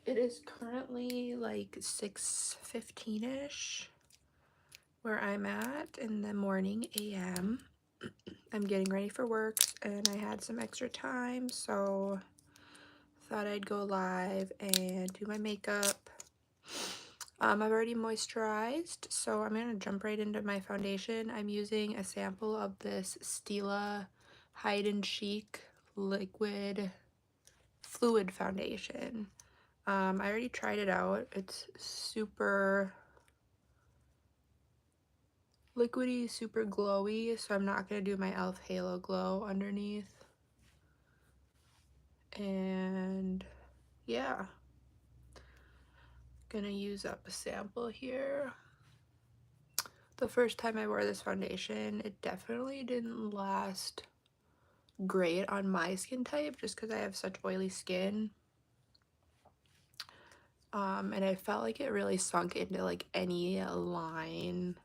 It is currently like 6:15ish where I'm at in the morning AM. I'm getting ready for work and I had some extra time, so thought I'd go live and do my makeup. I've already moisturized, so I'm gonna jump right into my foundation. I'm using a sample of this Stila Hide and Chic liquid fluid foundation. I already tried it out. It's super liquidy, super glowy, so I'm not gonna do my e.l.f. Halo Glow underneath. And yeah, gonna use up a sample here. The first time I wore this foundation, it definitely didn't last great on my skin type just because I have such oily skin. And I felt like it really sunk into like any line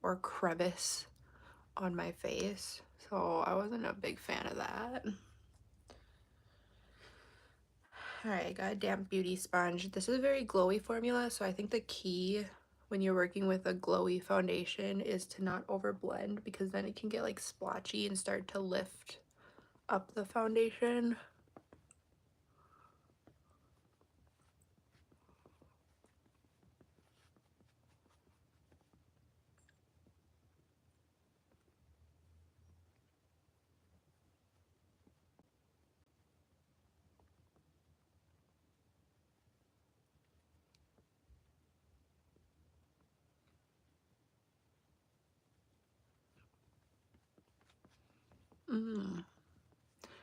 or crevice on my face, so I wasn't a big fan of that. Alright, I got a damp beauty sponge. This is a very glowy formula, so I think the key when you're working with a glowy foundation is to not overblend, because then it can get like splotchy and start to lift up the foundation.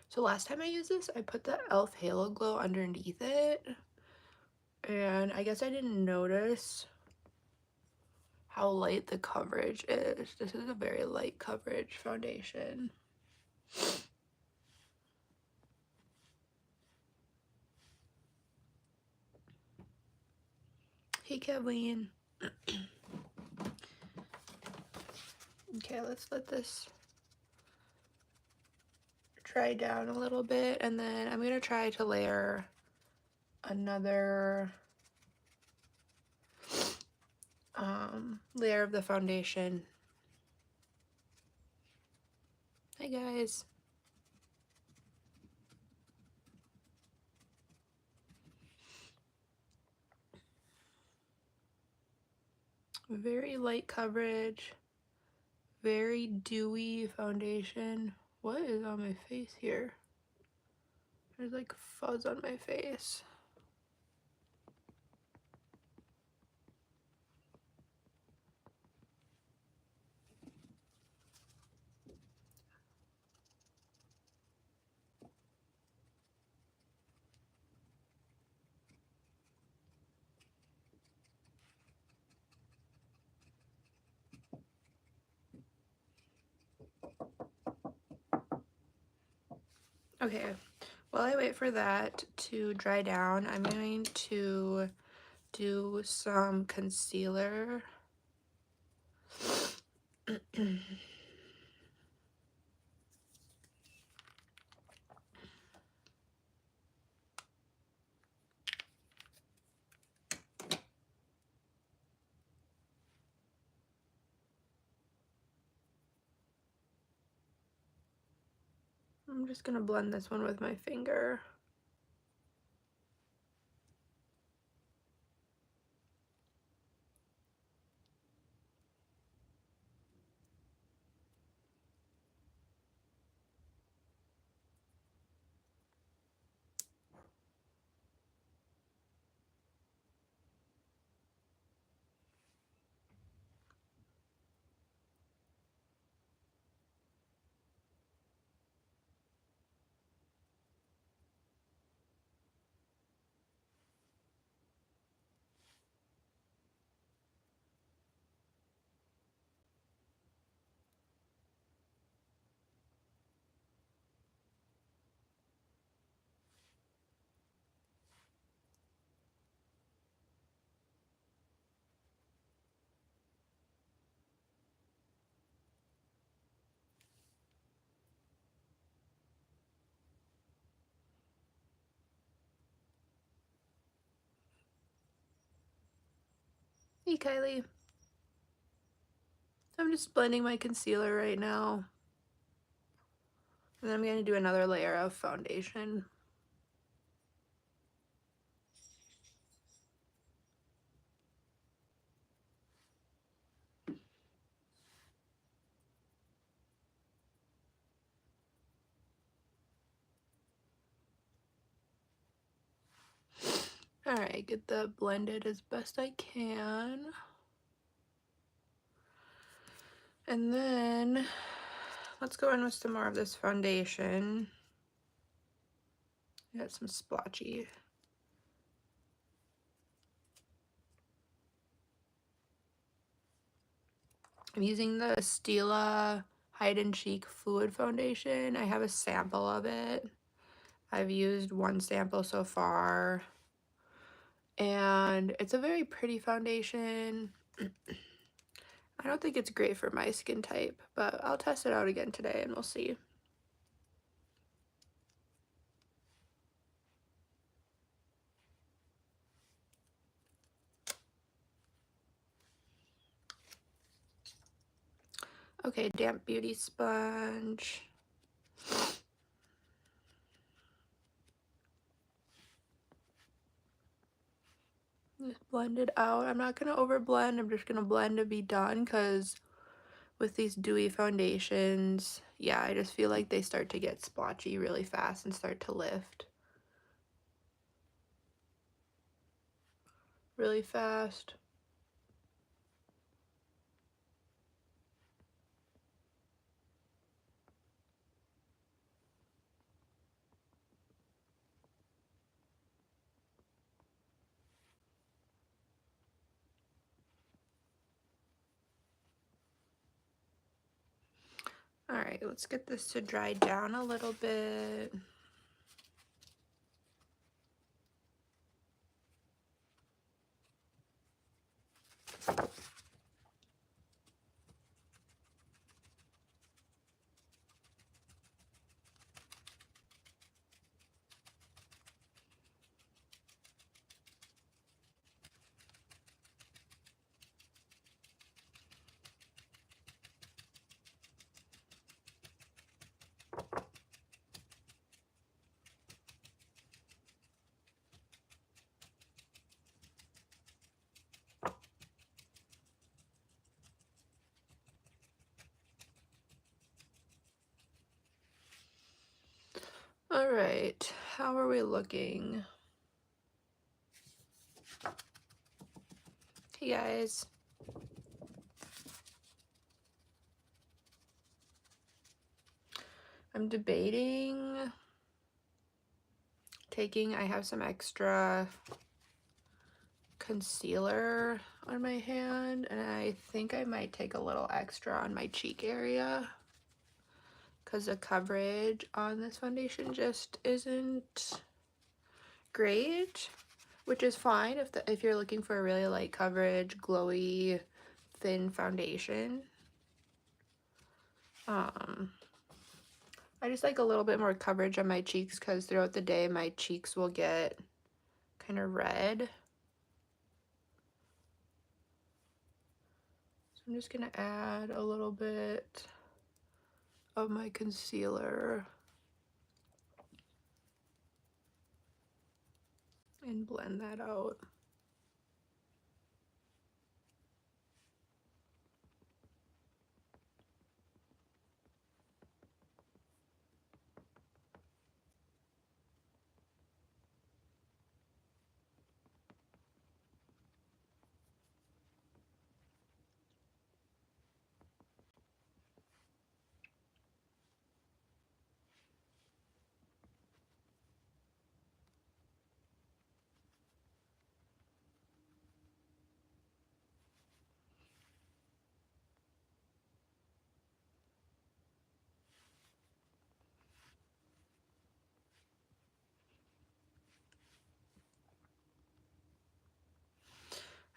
So last time I used this, I put the e.l.f. Halo Glow underneath it, and I guess I didn't notice how light the coverage is. This is a very light coverage foundation. Hey, Kathleen. Okay, let's let this dry down a little bit, and then I'm gonna try to layer another layer of the foundation. Hi guys. Very light coverage, very dewy foundation. What is on my face here? There's like fuzz on my face. Okay, while I wait for that to dry down, I'm going to do some concealer. I'm just gonna blend this one with my finger. Hey Kylie. I'm just blending my concealer right now. And then I'm going to do another layer of foundation. Alright, get that blended as best I can. And then let's go in with some more of this foundation. Got some splotchy. I'm using the Stila Hide and Chic Fluid Foundation. I have a sample of it. I've used one sample so far. And it's a very pretty foundation. I don't think it's great for my skin type, but I'll test it out again today and we'll see. Okay, damp beauty sponge. Just blend it out. I'm not going to over blend. I'm just going to blend to be done because with these dewy foundations, yeah, I just feel like they start to get splotchy really fast and start to lift really fast. All right, let's get this to dry down a little bit. All right, how are we looking? Hey guys. I'm debating I have some extra concealer on my hand, and I think I might take a little extra on my cheek area because the coverage on this foundation just isn't great, which is fine if you're looking for a really light coverage, glowy, thin foundation. I just like a little bit more coverage on my cheeks because throughout the day my cheeks will get kind of red. So I'm just gonna add a little bit of my concealer and blend that out.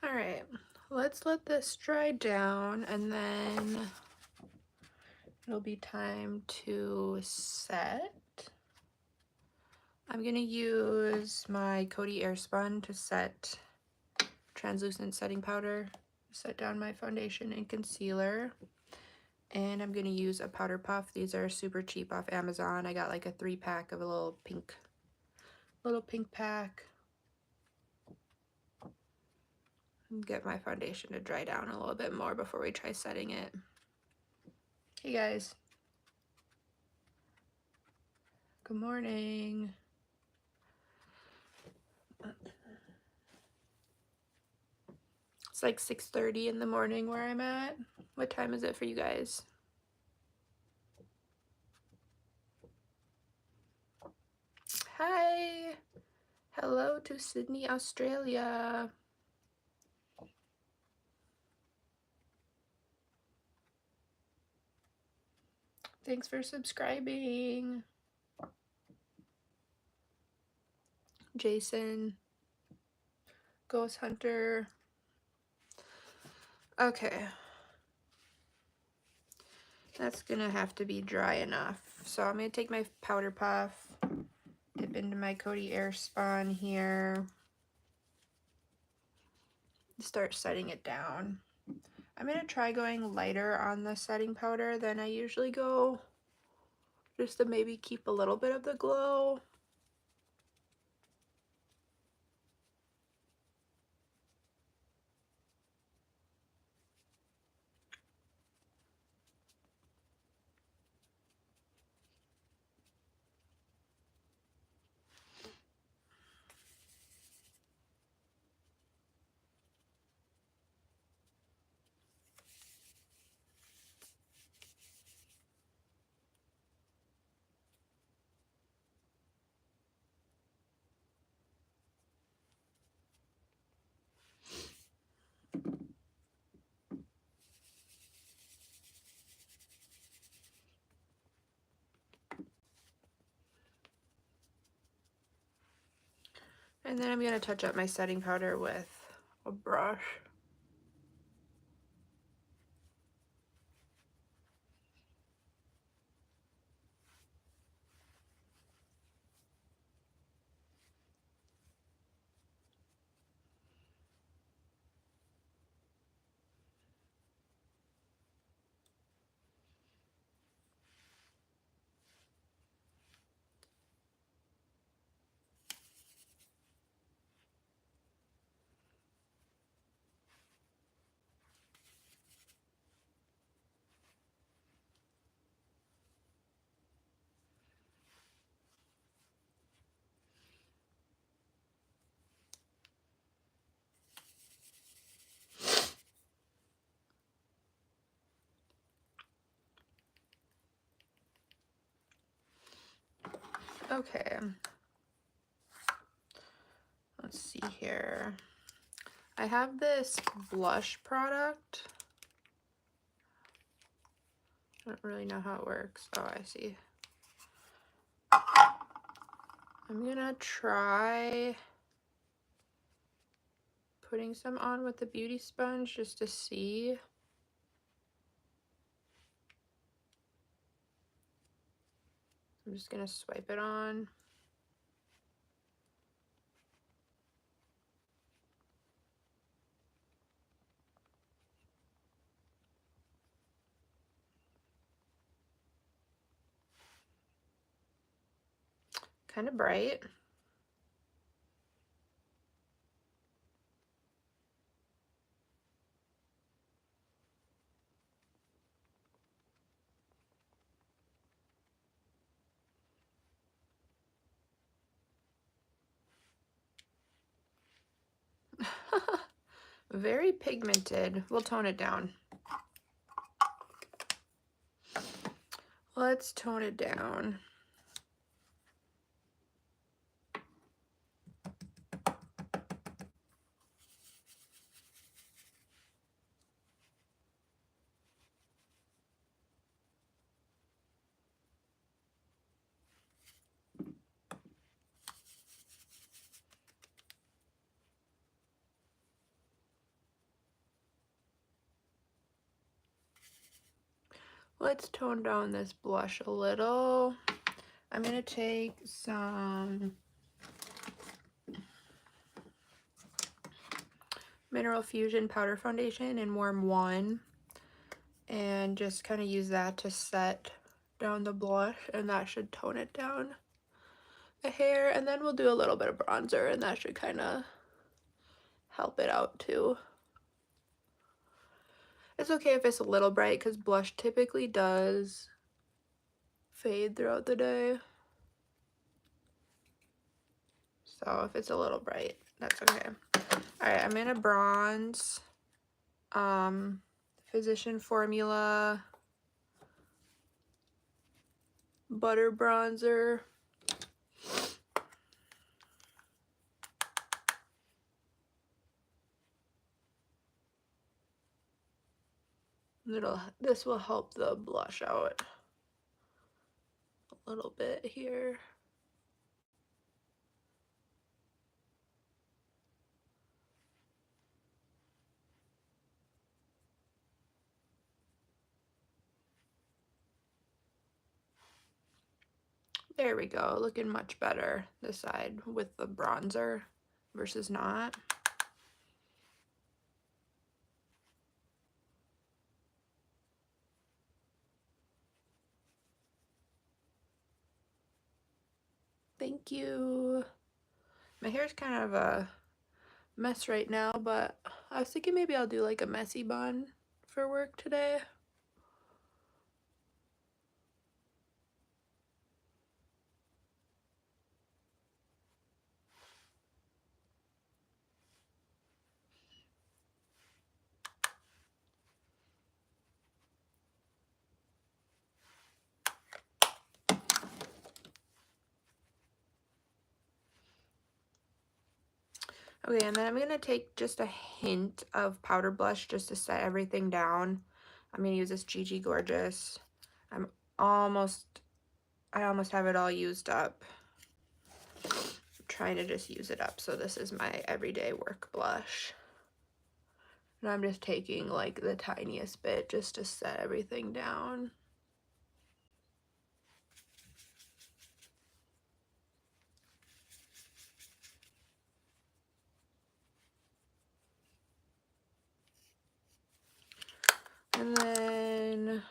All right, let's let this dry down and then it'll be time to set. I'm gonna use my Coty Airspun to set translucent setting powder. Set down my foundation and concealer. And I'm going to use a powder puff. These are super cheap off Amazon. I got like a 3-pack of a little pink pack. Get my foundation to dry down a little bit more before we try setting it. Hey guys. Good morning. It's like 6:30 in the morning where I'm at. What time is it for you guys? Hi. Hello to Sydney, Australia. Thanks for subscribing. Jason. Ghost Hunter. Okay. That's gonna have to be dry enough. So I'm gonna take my powder puff, dip into my Coty Airspun here, start setting it down. I'm gonna try going lighter on the setting powder than I usually go, just to maybe keep a little bit of the glow. And then I'm gonna touch up my setting powder with a brush. Okay. Let's see here. I have this blush product. I don't really know how it works. Oh, I see. I'm gonna try putting some on with the beauty sponge just to see. I'm just gonna swipe it on. Kind of bright. Very pigmented. We'll tone it down. Let's tone it down. Let's tone down this blush a little. I'm gonna take some Mineral Fusion Powder Foundation in Warm 1. And just kind of use that to set down the blush, and that should tone it down a hair. And then we'll do a little bit of bronzer, and that should kind of help it out too. It's okay if it's a little bright because blush typically does fade throughout the day. So if it's a little bright, that's okay. Alright, I'm gonna bronze Physician Formula Butter Bronzer. This will help the blush out a little bit here. There we go, looking much better this side with the bronzer versus not. Thank you. My hair's kind of a mess right now, but I was thinking maybe I'll do like a messy bun for work today. Okay, and then I'm going to take just a hint of powder blush just to set everything down. I'm going to use this GG Gorgeous. I almost have it all used up. I'm trying to just use it up, so this is my everyday work blush. And I'm just taking like the tiniest bit just to set everything down. And then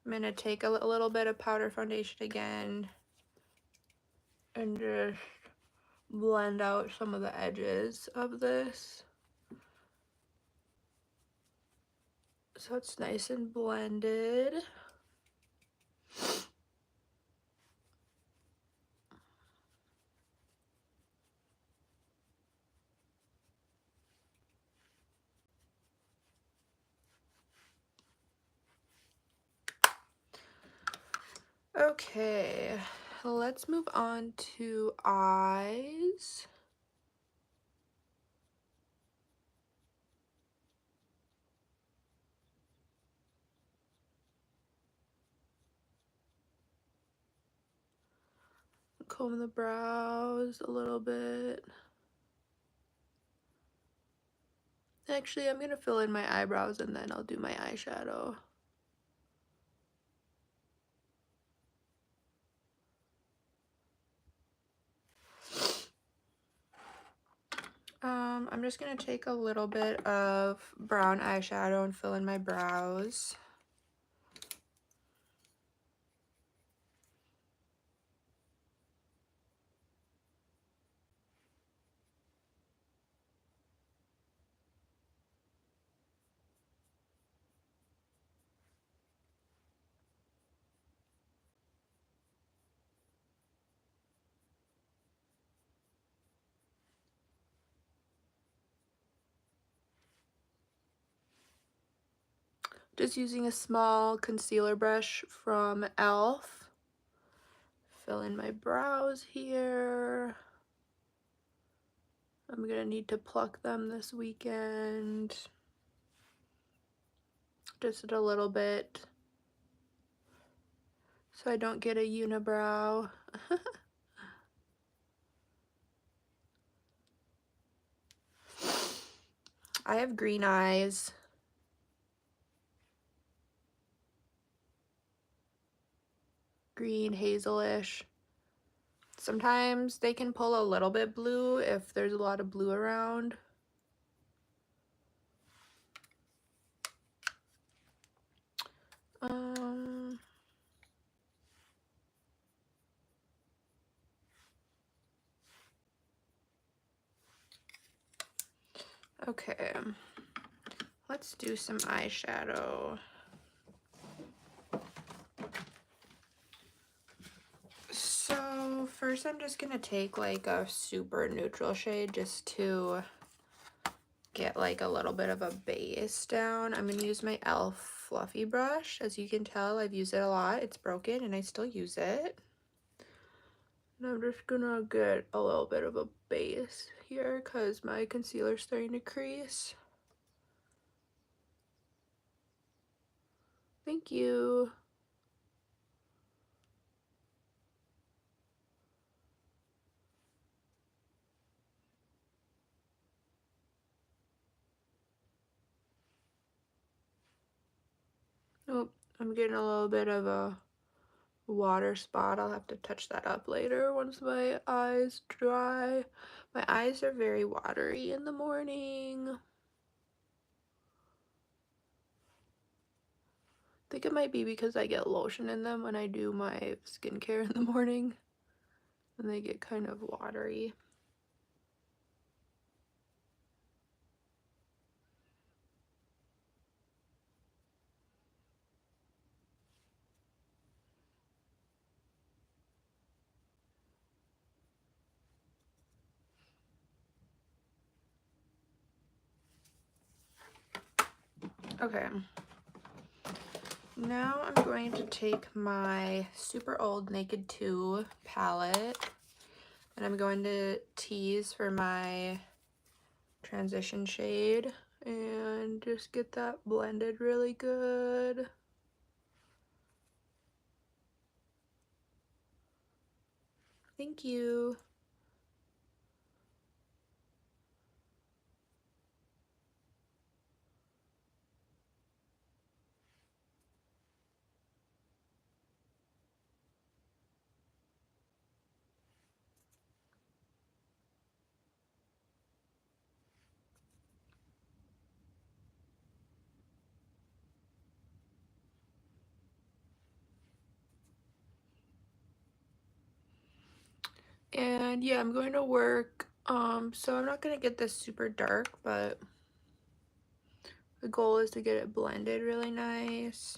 I'm going to take a little bit of powder foundation again and just blend out some of the edges of this so it's nice and blended. Okay, let's move on to eyes. Comb the brows a little bit. Actually, I'm going to fill in my eyebrows and then I'll do my eyeshadow. I'm just going to take a little bit of brown eyeshadow and fill in my brows. Just using a small concealer brush from e.l.f. Fill in my brows here. I'm gonna need to pluck them this weekend. Just a little bit so I don't get a unibrow. I have green eyes. Green, hazelish. Sometimes they can pull a little bit blue if there's a lot of blue around. Okay, let's do some eyeshadow. So first I'm just gonna take like a super neutral shade just to get like a little bit of a base down. I'm gonna use my e.l.f. fluffy brush. As you can tell, I've used it a lot. It's broken and I still use it. And I'm just gonna get a little bit of a base here because my concealer's starting to crease. Thank you. Oh, I'm getting a little bit of a water spot. I'll have to touch that up later once my eyes dry. My eyes are very watery in the morning. I think it might be because I get lotion in them when I do my skincare in the morning, and they get kind of watery. Okay, now I'm going to take my super old Naked 2 palette, and I'm going to tease for my transition shade and just get that blended really good. Thank you. And yeah, I'm going to work, so I'm not going to get this super dark, but the goal is to get it blended really nice.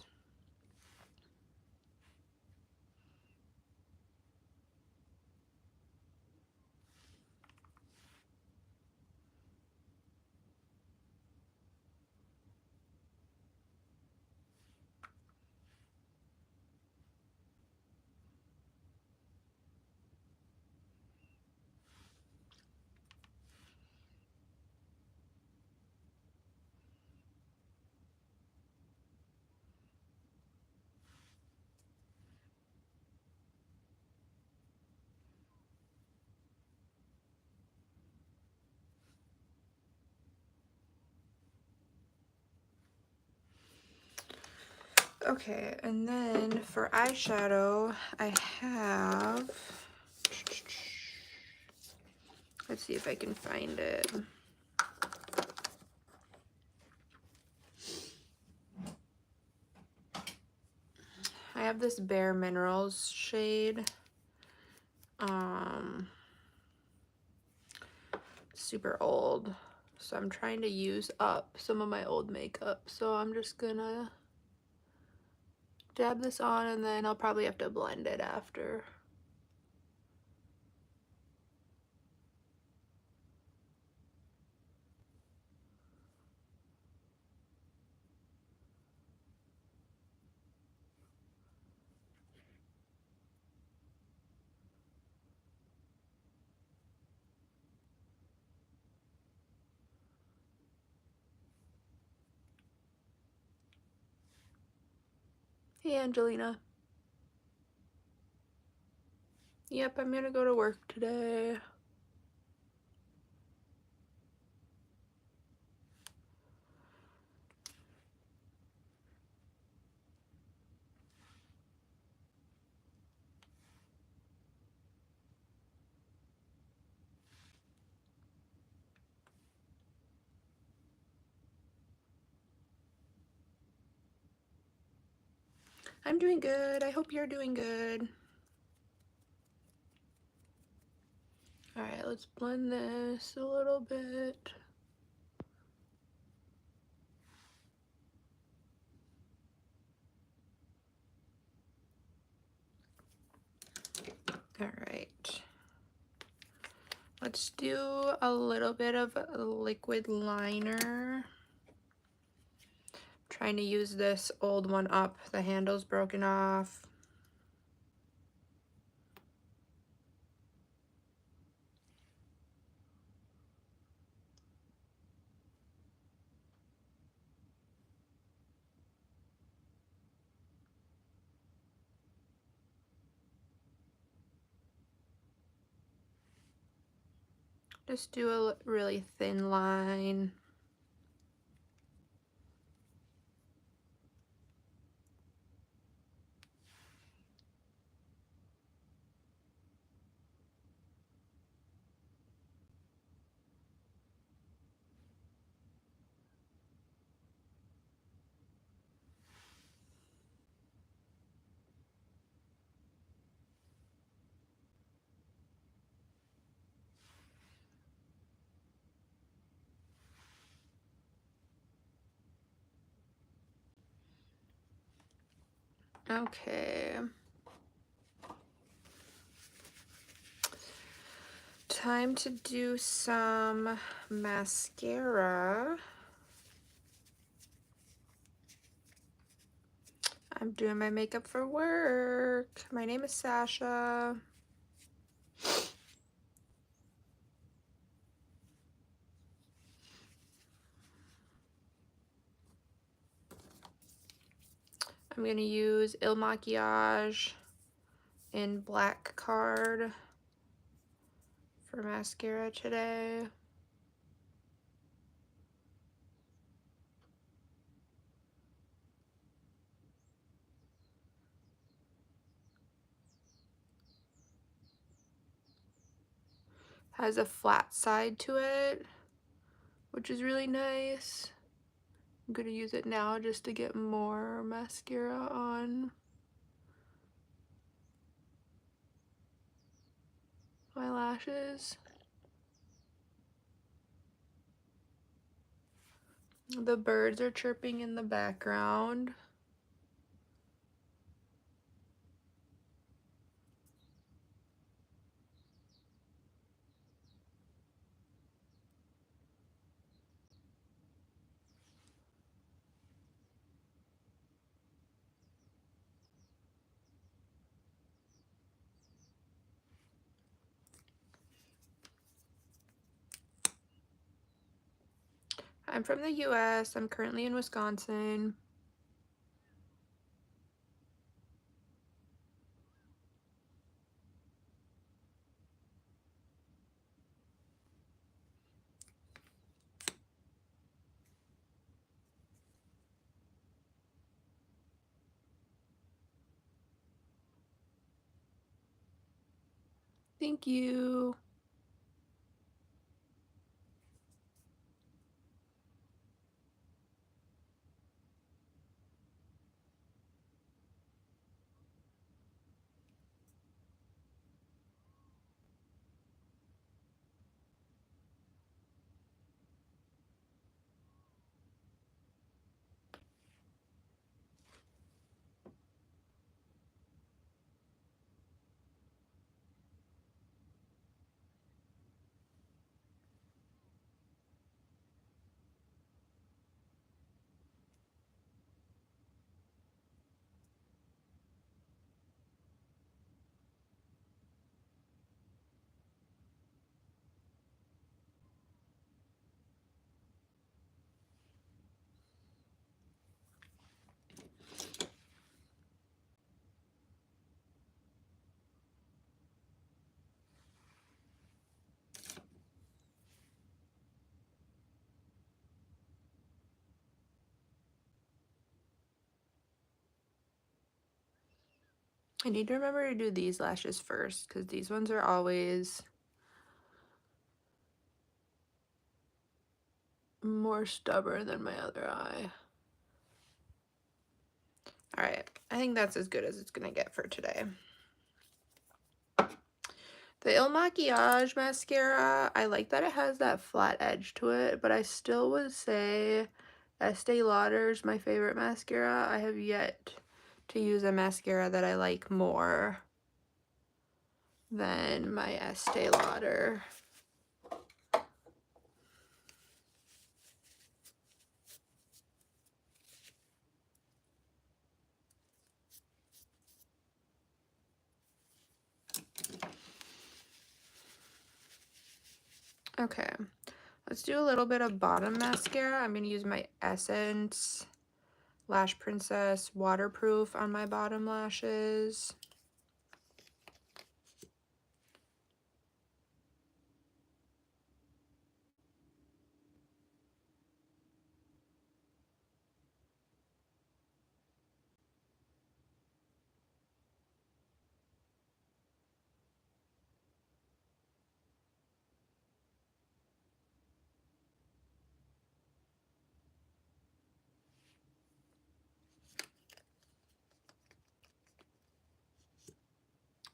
Okay, and then for eyeshadow, I have, let's see if I can find it. I have this Bare Minerals shade, super old, so I'm trying to use up some of my old makeup, so I'm just gonna dab this on and then I'll probably have to blend it after. Hey Angelina. Yep, I'm gonna go to work today. I'm doing good. I hope you're doing good. Alright, let's blend this a little bit. Alright. Let's do a little bit of a liquid liner. Trying to use this old one up. The handle's broken off. Just do a really thin line. Okay. Time to do some mascara. I'm doing my makeup for work. My name is Sasha. I'm gonna use Il Makiage in Black Card for mascara today. Has a flat side to it, which is really nice. I'm gonna use it now just to get more mascara on my lashes. The birds are chirping in the background. I'm from the US. I'm currently in Wisconsin. Thank you. I need to remember to do these lashes first because these ones are always more stubborn than my other eye. All right, I think that's as good as it's gonna get for today. The Il Makiage mascara, I like that it has that flat edge to it, but I still would say Estee Lauder's my favorite mascara. I have yet to use a mascara that I like more than my Estee Lauder. Okay, let's do a little bit of bottom mascara. I'm going to use my Essence Lash Princess Waterproof on my bottom lashes.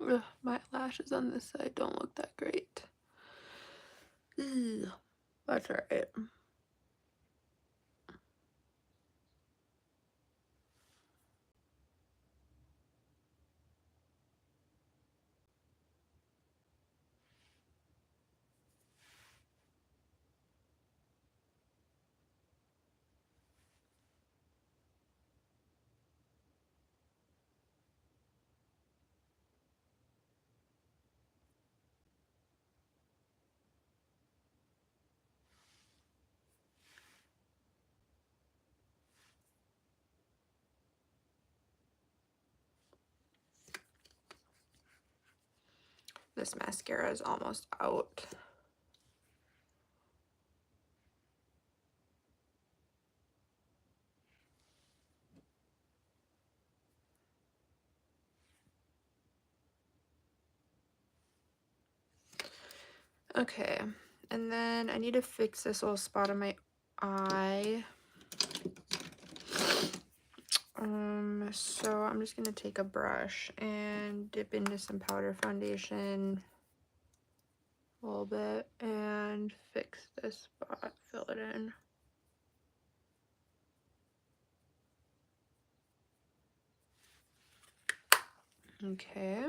Ugh, my lashes on this side don't look that great. Ugh, that's alright. This mascara is almost out. Okay, and then I need to fix this little spot on my eye. So I'm just gonna take a brush and dip into some powder foundation a little bit and fix this spot, fill it in. Okay.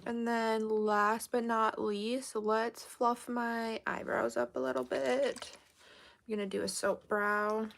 And then last but not least, let's fluff my eyebrows up a little bit. I'm gonna do a soap brow.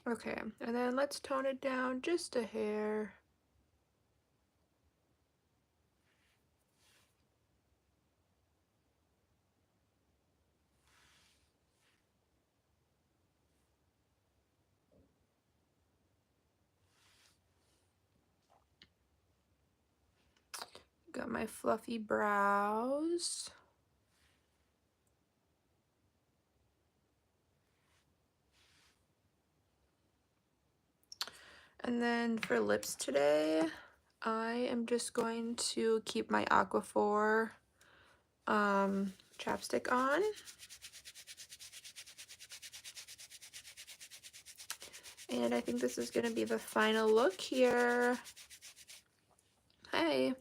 Okay, and then let's tone it down just a hair. Got my fluffy brows. And then for lips today, I am just going to keep my Aquaphor chapstick on. And I think this is going to be the final look here. Hey,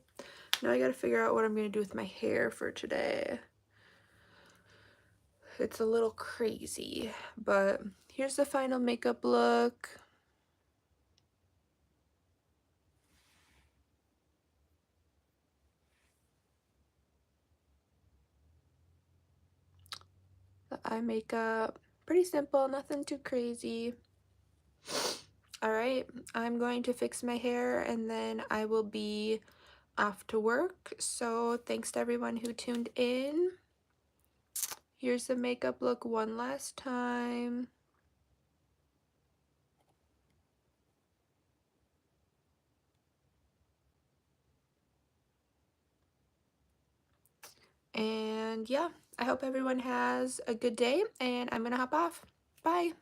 now I gotta figure out what I'm going to do with my hair for today. It's a little crazy, but here's the final makeup look. The eye makeup, pretty simple, nothing too crazy. Alright, I'm going to fix my hair and then I will be off to work. So thanks to everyone who tuned in. Here's the makeup look one last time. And yeah, I hope everyone has a good day and I'm gonna hop off. Bye.